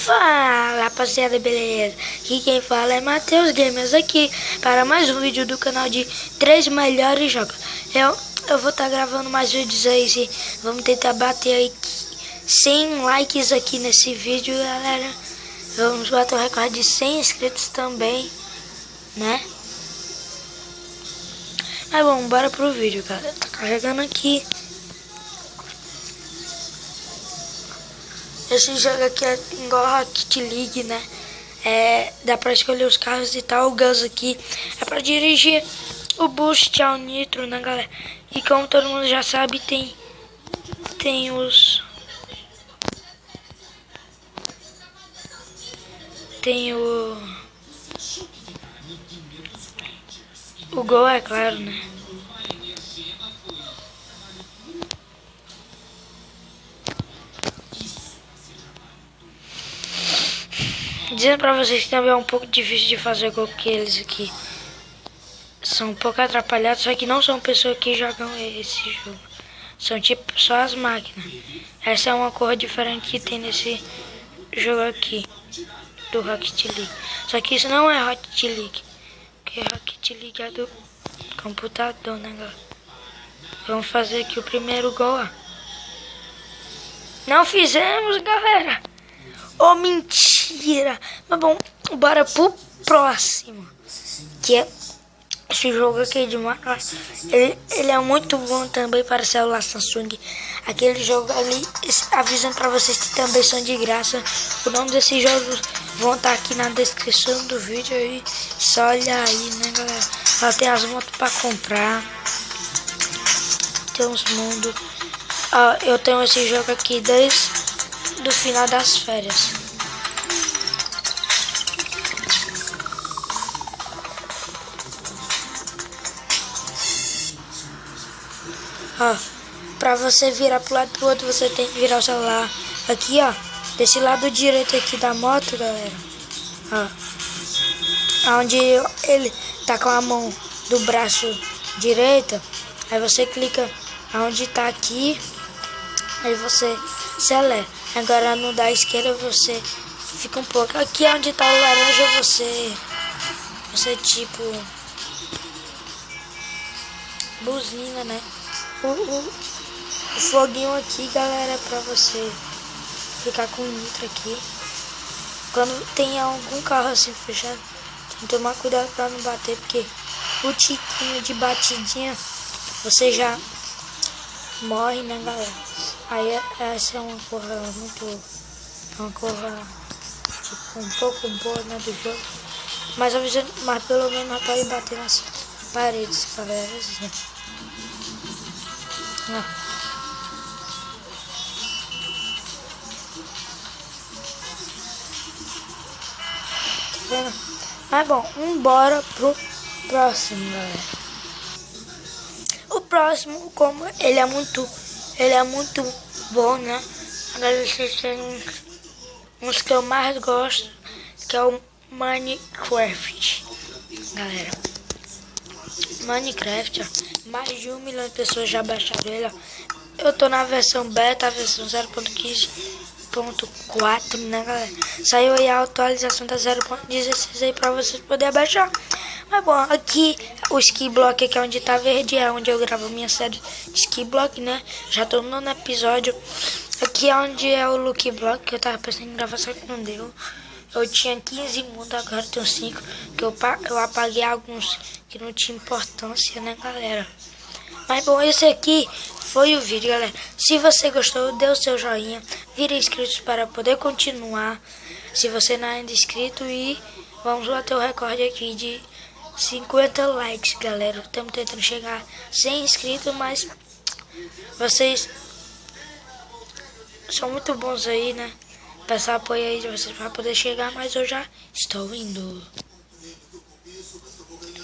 Fala rapaziada, beleza? Aqui quem fala é Matheus Gamers aqui para mais um vídeo do canal de 3 melhores jogos. Eu vou estar gravando mais vídeos aí, vamos tentar bater aí 100 likes aqui nesse vídeo, galera. Vamos bater o recorde de 100 inscritos também, né? Mas bom, bora pro vídeo, galera. Tá carregando aqui. Esse jogo aqui é igual Rocket League, né? Dá pra escolher os carros e tal. O Gus aqui é pra dirigir o Boost ao Nitro, né, galera? E como todo mundo já sabe, tem o Gol, é claro, né? Dizendo pra vocês que também é um pouco difícil de fazer gol, porque eles aqui são um pouco atrapalhados, só que não são pessoas que jogam esse jogo. São tipo só as máquinas. Essa é uma cor diferente que tem nesse jogo aqui, do Rocket League. Só que isso não é Rocket League, porque Rocket League é do computador, né, galera? Vamos fazer aqui o primeiro gol, ó. Não fizemos, galera! Oh, mentira! Mas bom, bora pro próximo. Que é esse jogo aqui de demais. Ele é muito bom também para celular Samsung. Aquele jogo ali, avisando para vocês que também são de graça. O nome desses jogos vão estar aqui na descrição do vídeo aí. Só olha aí, né, galera? Lá tem as motos para comprar. Tem uns mundos. Eu tenho esse jogo aqui desde do final das férias. Pra você virar pro lado pro outro, você tem que virar o celular. Aqui, ó, desse lado direito aqui da moto, galera. Onde ele tá com a mão do braço direito, aí você clica aonde tá aqui, aí você seleta. Agora no da esquerda você fica um pouco. Aqui é onde tá o laranja, você tipo buzina, né? O foguinho aqui, galera, é pra você ficar com o nitro aqui. Quando tem algum carro assim fechado, tem que tomar cuidado pra não bater, porque o tiquinho de batidinha você já morre, né, galera? Aí essa é uma cor muito... uma cor tipo um pouco boa, né, do jogo. Mas pelo menos não pode bater nas paredes, galera. Assim. Tá vendo? Mas bom, bora pro próximo, galera. O próximo, como ele é muito bom, né? Agora vocês têm uns que eu mais gosto, que é o Minecraft, galera. Minecraft, ó, mais de 1 milhão de pessoas já baixaram ele, ó. Eu tô na versão beta, a versão 0.15.4, né, galera? Saiu aí a atualização da 0.16 aí pra vocês poderem baixar. Mas bom, aqui o Skyblock aqui é onde tá verde, é onde eu gravo minha série de Skyblock, né? Já tô no episódio. Aqui é onde é o Lucky Block, que eu tava pensando em gravar, só que não deu. Eu tinha 15 mundos, agora tenho 5, que eu apaguei alguns que não tinha importância, né, galera? Mas bom, esse aqui foi o vídeo, galera. Se você gostou, dê o seu joinha, vire inscrito para poder continuar. Se você não é ainda inscrito, e vamos bater o recorde aqui de 50 likes, galera. Estamos tentando chegar a 100 inscritos, mas vocês são muito bons aí, né? Peço apoio aí de vocês para poder chegar, mas eu já estou indo.